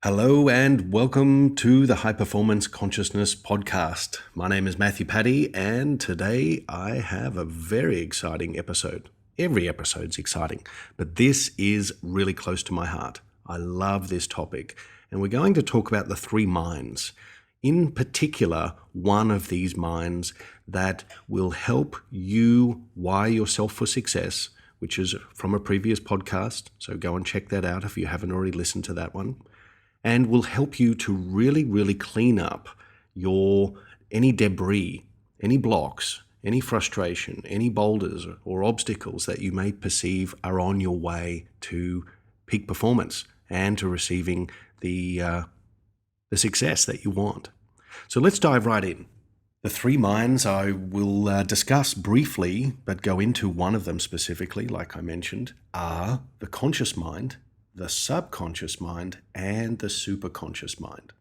Hello and welcome to the High Performance Consciousness Podcast. My name is Matthew Paddy, and today I have a very exciting episode. Every episode's exciting, but this is really close to my heart. I love this topic, and we're going to talk about the three minds. In particular, one of these minds that will help you wire yourself for success, which is from a previous podcast, so go and check that out if you haven't already listened to that one. And will help you to really clean up any debris, any blocks, any frustration, any boulders or obstacles that you may perceive are on your way to peak performance and to receiving the success that you want. So let's dive right in. The three minds I will discuss briefly, but go into one of them specifically, like I mentioned, are the conscious mind, the subconscious mind, and the superconscious mind.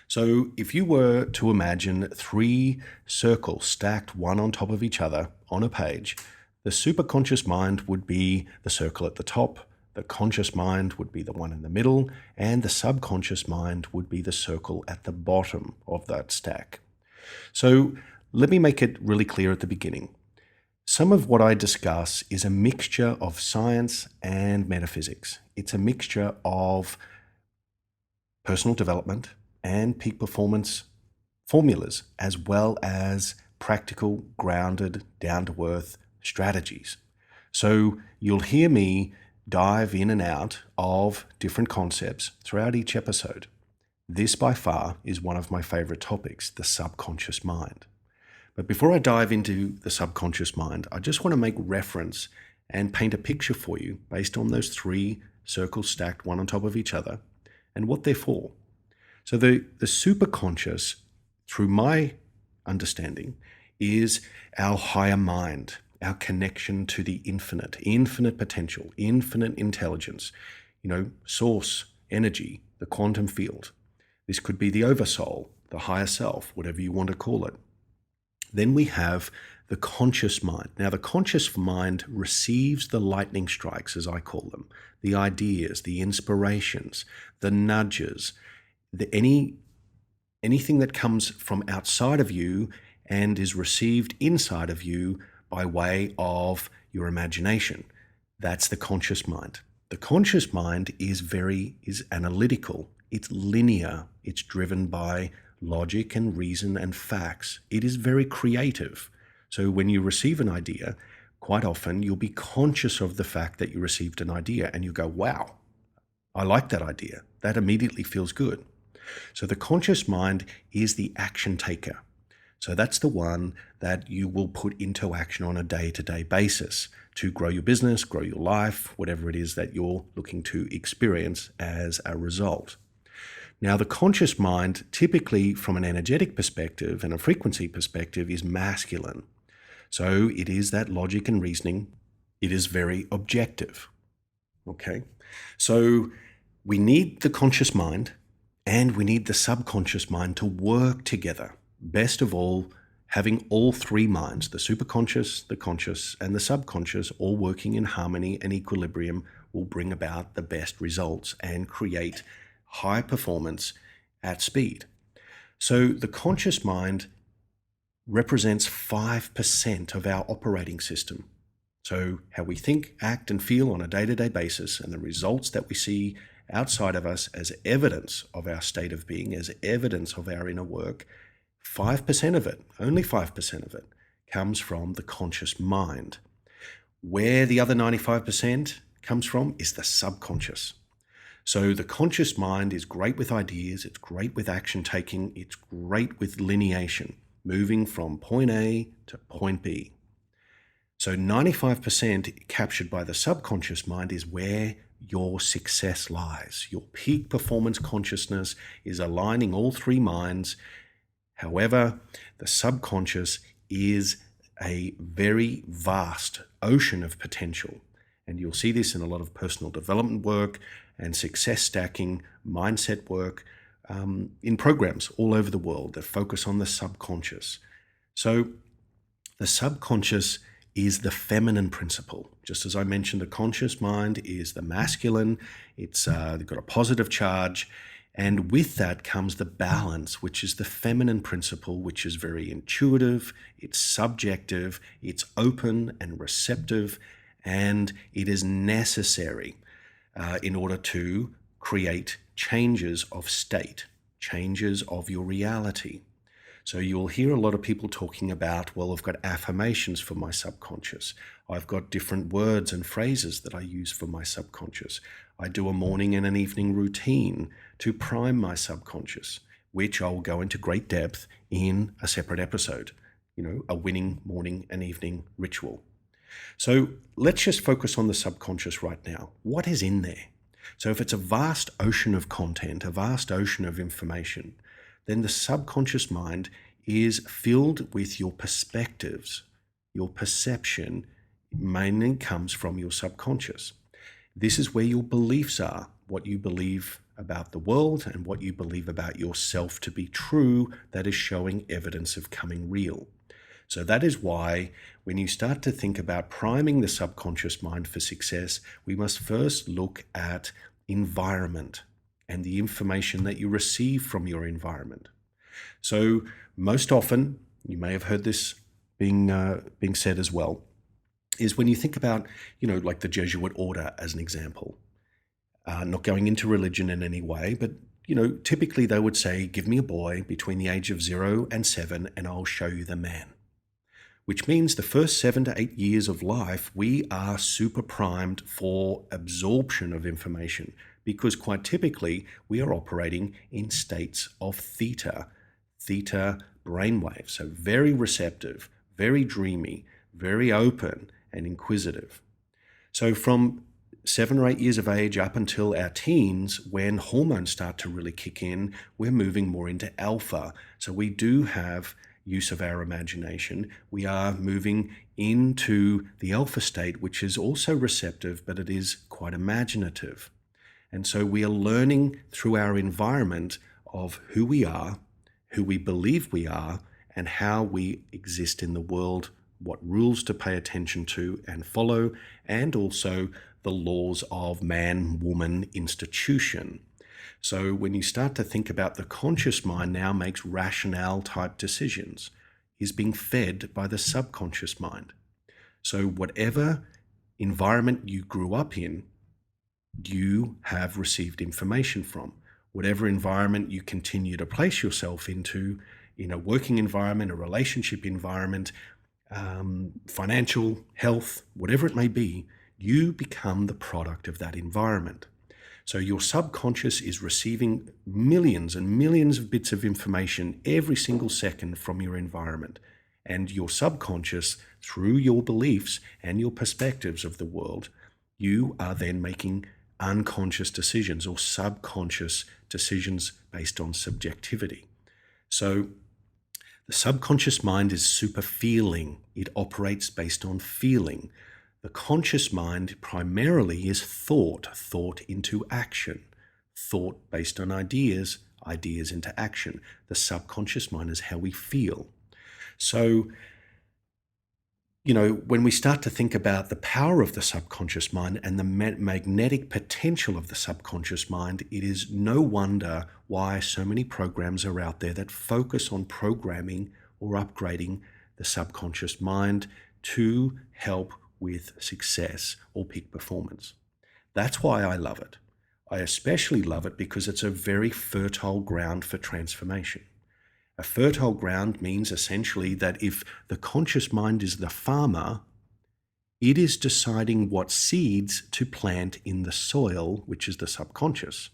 So if you were to imagine three circles stacked one on top of each other on a page, the superconscious mind would be the circle at the top, the conscious mind would be the one in the middle, and the subconscious mind would be the circle at the bottom of that stack. So let me make it really clear at the beginning. Some of what I discuss is a mixture of science and metaphysics. It's a mixture of personal development and peak performance formulas, as well as practical, grounded, down-to-earth strategies. So you'll hear me dive in and out of different concepts throughout each episode. This by far is one of my favorite topics, the subconscious mind. But before I dive into the subconscious mind, I just want to make reference and paint a picture for you based on those three circles stacked one on top of each other and what they're for. So the superconscious, through my understanding, is our higher mind, our connection to the infinite potential, infinite intelligence, source, energy, the quantum field. This could be the oversoul, the higher self, whatever you want to call it. Then we have the conscious mind. Now, the conscious mind receives the lightning strikes, as I call them, the ideas, the inspirations, the nudges, anything that comes from outside of you and is received inside of you by way of your imagination. That's the conscious mind. The conscious mind is analytical. It's linear. It's driven by logic and reason and facts. It is very creative. So when you receive an idea, quite often you'll be conscious of the fact that you received an idea and you go, wow, I like that idea. That immediately feels good. So the conscious mind is the action taker. So that's the one that you will put into action on a day-to-day basis to grow your business, grow your life, whatever it is that you're looking to experience as a result. Now, the conscious mind, typically from an energetic perspective and a frequency perspective, is masculine. So it is that logic and reasoning. It is very objective. Okay? So we need the conscious mind and we need the subconscious mind to work together. Best of all, having all three minds, the superconscious, the conscious, and the subconscious, all working in harmony and equilibrium will bring about the best results and create high performance at speed. So the conscious mind represents 5% of our operating system. So how we think, act, and feel on a day-to-day basis, and the results that we see outside of us as evidence of our state of being, as evidence of our inner work, 5% of it, only 5% of it, comes from the conscious mind. Where the other 95% comes from is the subconscious. So the conscious mind is great with ideas, it's great with action taking, it's great with lineation, moving from point A to point B. So 95% captured by the subconscious mind is where your success lies. Your peak performance consciousness is aligning all three minds. However, the subconscious is a very vast ocean of potential. And you'll see this in a lot of personal development work and success stacking, mindset work, in programs all over the world that focus on the subconscious. So the subconscious is the feminine principle. Just as I mentioned, the conscious mind is the masculine. It's got a positive charge. And with that comes the balance, which is the feminine principle, which is very intuitive, it's subjective, it's open and receptive, and it is necessary in order to create changes of state, changes of your reality. So you'll hear a lot of people talking about, well, I've got affirmations for my subconscious. I've got different words and phrases that I use for my subconscious. I do a morning and an evening routine to prime my subconscious, which I'll go into great depth in a separate episode, a winning morning and evening ritual. So let's just focus on the subconscious right now. What is in there? So if it's a vast ocean of content, a vast ocean of information, then the subconscious mind is filled with your perspectives. Your perception mainly comes from your subconscious. This is where your beliefs are, what you believe about the world and what you believe about yourself to be true that is showing evidence of coming real. So that is why when you start to think about priming the subconscious mind for success, we must first look at environment and the information that you receive from your environment. So most often, you may have heard this being said as well, is when you think about, like the Jesuit order as an example, not going into religion in any way, but, typically they would say, give me a boy between the age of 0 and 7 and I'll show you the man. Which means the first 7 to 8 years of life, we are super primed for absorption of information because quite typically we are operating in states of theta brainwaves. So very receptive, very dreamy, very open and inquisitive. So from 7 or 8 years of age up until our teens, when hormones start to really kick in, we're moving more into alpha. So we do have use of our imagination. We are moving into the alpha state, which is also receptive, but it is quite imaginative. And so we are learning through our environment of who we are, who we believe we are, and how we exist in the world, what rules to pay attention to and follow, and also the laws of man, woman, institution. So when you start to think about the conscious mind now makes rationale type decisions, is being fed by the subconscious mind. So whatever environment you grew up in, you have received information from. Whatever environment you continue to place yourself into, in a working environment, a relationship environment, financial, health, whatever it may be, you become the product of that environment. So your subconscious is receiving millions and millions of bits of information every single second from your environment. And your subconscious, through your beliefs and your perspectives of the world, you are then making unconscious decisions or subconscious decisions based on subjectivity. So the subconscious mind is super feeling. It operates based on feeling. The conscious mind primarily is thought into action, thought based on ideas into action. The subconscious mind is how we feel. So, when we start to think about the power of the subconscious mind and the magnetic potential of the subconscious mind, it is no wonder why so many programs are out there that focus on programming or upgrading the subconscious mind to help with success or peak performance. That's why I love it. I especially love it because it's a very fertile ground for transformation. A fertile ground means essentially that if the conscious mind is the farmer, it is deciding what seeds to plant in the soil, which is the subconscious.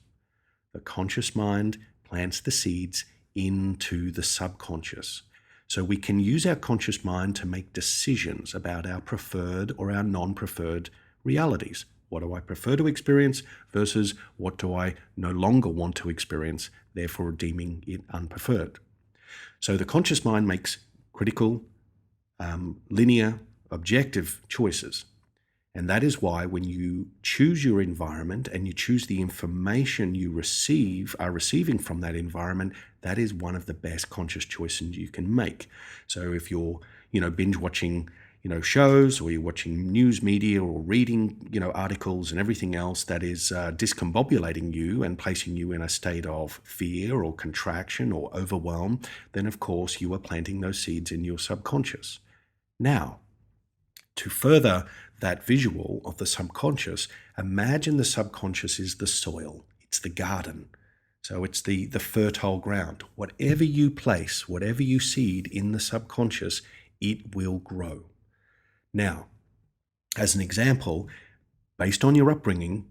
The conscious mind plants the seeds into the subconscious. So we can use our conscious mind to make decisions about our preferred or our non-preferred realities. What do I prefer to experience versus what do I no longer want to experience, therefore deeming it unpreferred. So the conscious mind makes critical, linear, objective choices. And that is why when you choose your environment and you choose the information you are receiving from that environment, that is one of the best conscious choices you can make. So if you're, binge watching, shows, or you're watching news media, or reading, articles and everything else that is discombobulating you and placing you in a state of fear or contraction or overwhelm, then of course you are planting those seeds in your subconscious. Now, to further that visual of the subconscious, imagine the subconscious is the soil, it's the garden. So it's the fertile ground. Whatever you place, whatever you seed in the subconscious, it will grow. Now, as an example, based on your upbringing,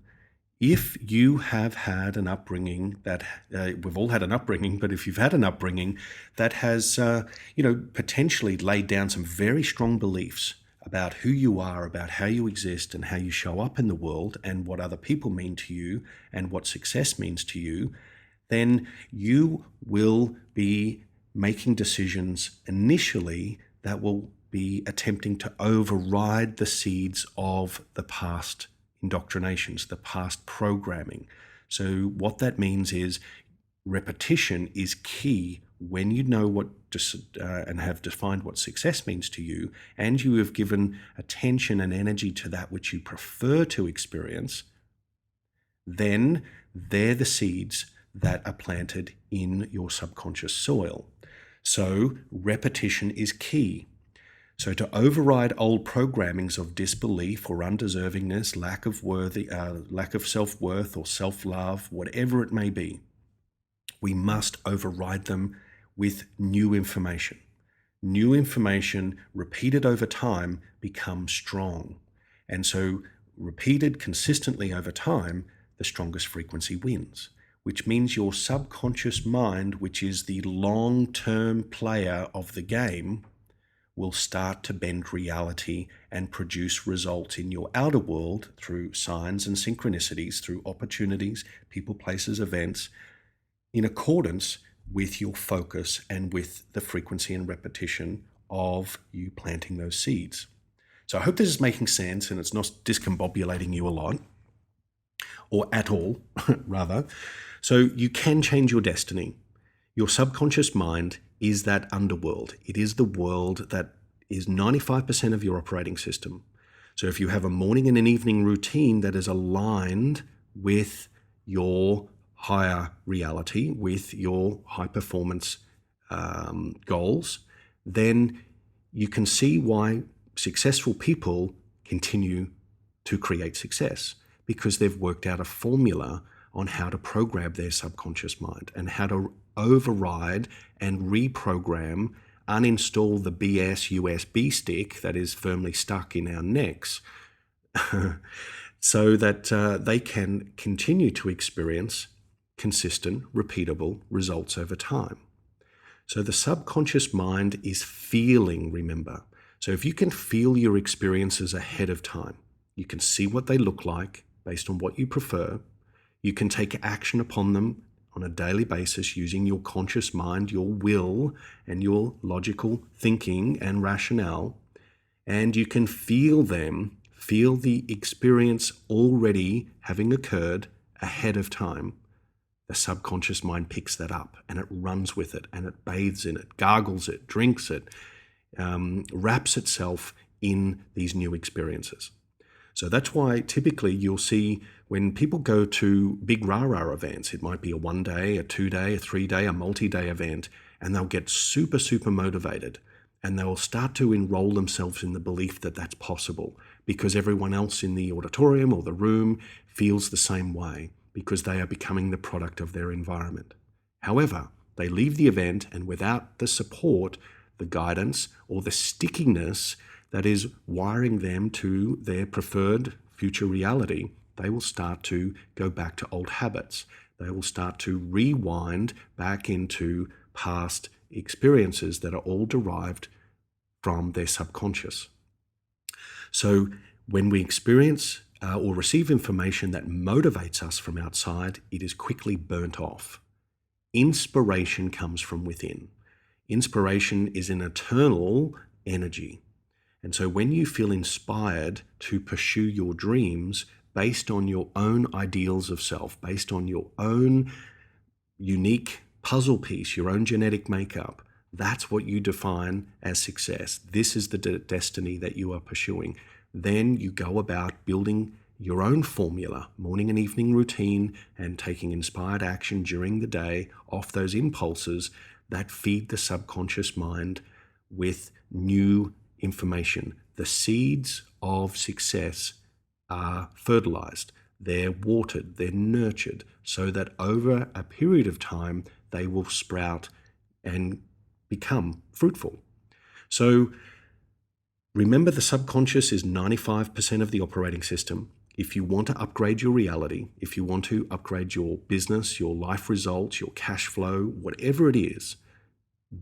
if you have had an upbringing that, we've all had an upbringing, but if you've had an upbringing that has, potentially laid down some very strong beliefs about who you are, about how you exist and how you show up in the world and what other people mean to you and what success means to you, then you will be making decisions initially that will be attempting to override the seeds of the past indoctrinations, the past programming. So what that means is repetition is key when you know what and have defined what success means to you, and you have given attention and energy to that which you prefer to experience, then they're the seeds that are planted in your subconscious soil. So repetition is key. So to override old programmings of disbelief or undeservingness, lack of self-worth or self-love, whatever it may be, we must override them with new information. New information repeated over time becomes strong. And so repeated consistently over time, the strongest frequency wins, which means your subconscious mind, which is the long-term player of the game, will start to bend reality and produce results in your outer world through signs and synchronicities, through opportunities, people, places, events, in accordance with your focus and with the frequency and repetition of you planting those seeds. So I hope this is making sense and it's not discombobulating you a lot, or at all, rather. So you can change your destiny. Your subconscious mind is that underworld. It is the world that is 95% of your operating system. So if you have a morning and an evening routine that is aligned with your higher reality, with your high performance goals, then you can see why successful people continue to create success, because they've worked out a formula on how to program their subconscious mind and how to override and reprogram, uninstall the BS USB stick that is firmly stuck in our necks so that they can continue to experience consistent, repeatable results over time. So the subconscious mind is feeling, remember. So if you can feel your experiences ahead of time, you can see what they look like based on what you prefer. You can take action upon them on a daily basis using your conscious mind, your will, and your logical thinking and rationale. And you can feel them, feel the experience already having occurred ahead of time. The subconscious mind picks that up and it runs with it and it bathes in it, gargles it, drinks it, wraps itself in these new experiences. So that's why typically you'll see when people go to big rah-rah events, it might be a 1 day, a 2 day, a 3 day, a multi-day event, and they'll get super, super motivated and they'll start to enroll themselves in the belief that that's possible because everyone else in the auditorium or the room feels the same way, because they are becoming the product of their environment. However, they leave the event and without the support, the guidance, or the stickiness that is wiring them to their preferred future reality, they will start to go back to old habits. They will start to rewind back into past experiences that are all derived from their subconscious. So when we experience or receive information that motivates us from outside, it is quickly burnt off. Inspiration comes from within. Inspiration is an eternal energy. And so when you feel inspired to pursue your dreams based on your own ideals of self, based on your own unique puzzle piece, your own genetic makeup, that's what you define as success. This is the destiny that you are pursuing. Then you go about building your own formula, morning and evening routine, and taking inspired action during the day off those impulses that feed the subconscious mind with new information. The seeds of success are fertilized, they're watered, they're nurtured, so that over a period of time they will sprout and become fruitful. So remember, the subconscious is 95% of the operating system. If you want to upgrade your reality, if you want to upgrade your business, your life results, your cash flow, whatever it is,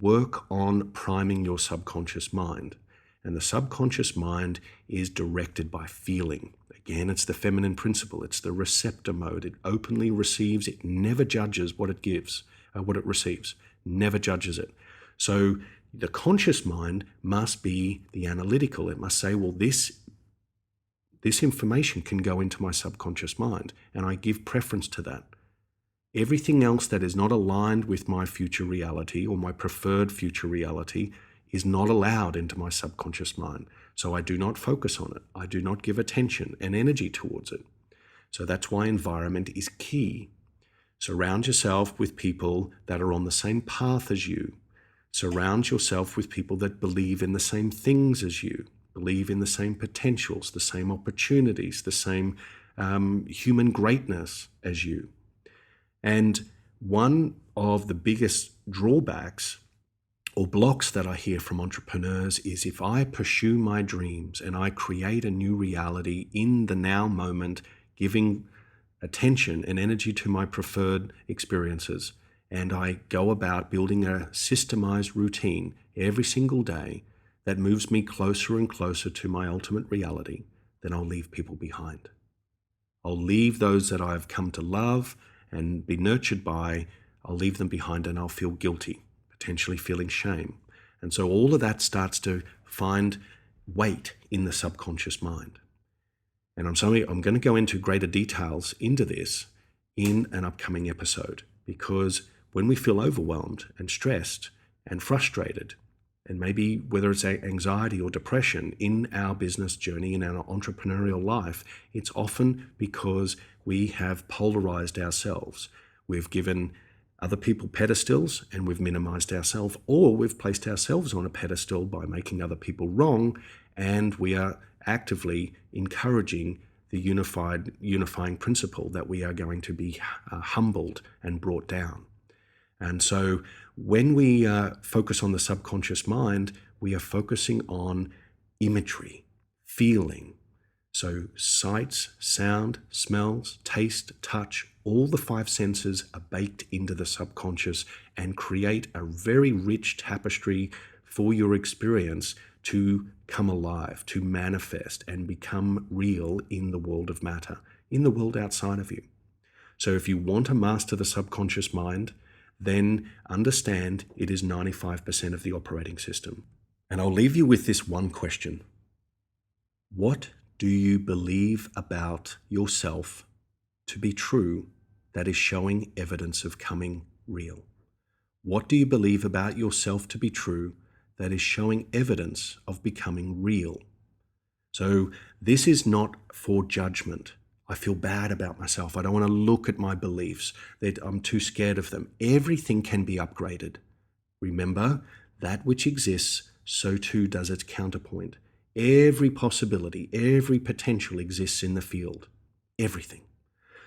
work on priming your subconscious mind. And the subconscious mind is directed by feeling. Again, it's the feminine principle. It's the receptor mode. It openly receives. It never judges what it gives, what it receives. Never judges it. So the conscious mind must be the analytical. It must say, well, this information can go into my subconscious mind, and I give preference to that. Everything else that is not aligned with my future reality or my preferred future reality is not allowed into my subconscious mind. So I do not focus on it. I do not give attention and energy towards it. So that's why environment is key. Surround yourself with people that are on the same path as you. Surround yourself with people that believe in the same things as you, believe in the same potentials, the same opportunities, the same human greatness as you. And one of the biggest drawbacks or blocks that I hear from entrepreneurs is, if I pursue my dreams and I create a new reality in the now moment, giving attention and energy to my preferred experiences, and I go about building a systemized routine every single day that moves me closer and closer to my ultimate reality, then I'll leave people behind. I'll leave those that I've come to love and be nurtured by, I'll leave them behind, and I'll feel guilty, potentially feeling shame. And so all of that starts to find weight in the subconscious mind. And I'm going to go into greater details into this in an upcoming episode, because when we feel overwhelmed and stressed and frustrated, and maybe whether it's anxiety or depression in our business journey, in our entrepreneurial life, it's often because we have polarized ourselves. We've given other people pedestals and we've minimized ourselves, or we've placed ourselves on a pedestal by making other people wrong, and we are actively encouraging the unifying principle that we are going to be humbled and brought down. And so when we focus on the subconscious mind, we are focusing on imagery, feeling. So sights, sound, smells, taste, touch, all the five senses are baked into the subconscious and create a very rich tapestry for your experience to come alive, to manifest and become real in the world of matter, in the world outside of you. So if you want to master the subconscious mind, then understand it is 95% of the operating system. And I'll leave you with this one question. What do you believe about yourself to be true that is showing evidence of coming real? What do you believe about yourself to be true that is showing evidence of becoming real? So this is not for judgment. I feel bad about myself. I don't want to look at my beliefs. I'm too scared of them. Everything can be upgraded. Remember, that which exists, so too does its counterpoint. Every possibility, every potential exists in the field. Everything.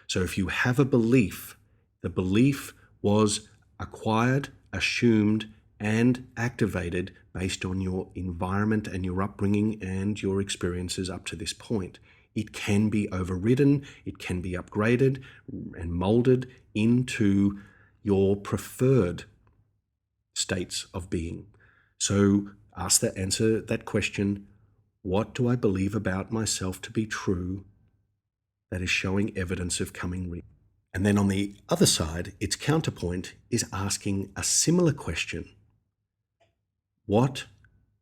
So if you have a belief, the belief was acquired, assumed, and activated based on your environment and your upbringing and your experiences up to this point. It can be overridden, it can be upgraded and molded into your preferred states of being. So answer that question, what do I believe about myself to be true that is showing evidence of coming real? And then on the other side, its counterpoint is asking a similar question. What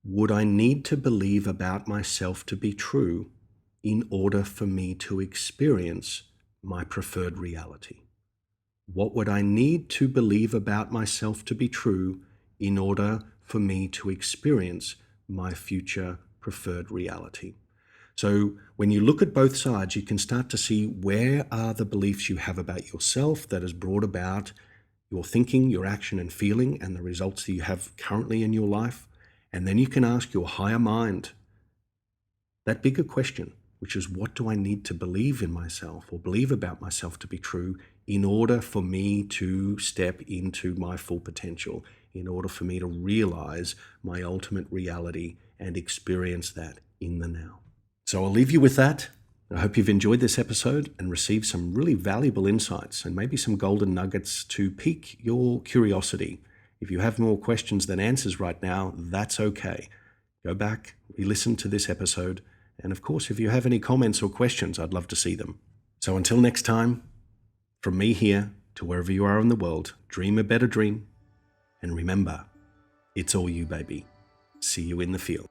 would I need to believe about myself to be true in order for me to experience my preferred reality? What would I need to believe about myself to be true in order for me to experience my future preferred reality. So when you look at both sides, you can start to see where are the beliefs you have about yourself that has brought about your thinking, your action and feeling, and the results that you have currently in your life. And then you can ask your higher mind that bigger question, which is, what do I need to believe in myself or believe about myself to be true in order for me to step into my full potential, in order for me to realize my ultimate reality and experience that in the now. So I'll leave you with that. I hope you've enjoyed this episode and received some really valuable insights and maybe some golden nuggets to pique your curiosity. If you have more questions than answers right now, that's okay. Go back, re-listen to this episode, and of course, if you have any comments or questions, I'd love to see them. So until next time, from me here to wherever you are in the world, dream a better dream, and remember, it's all you, baby. See you in the field.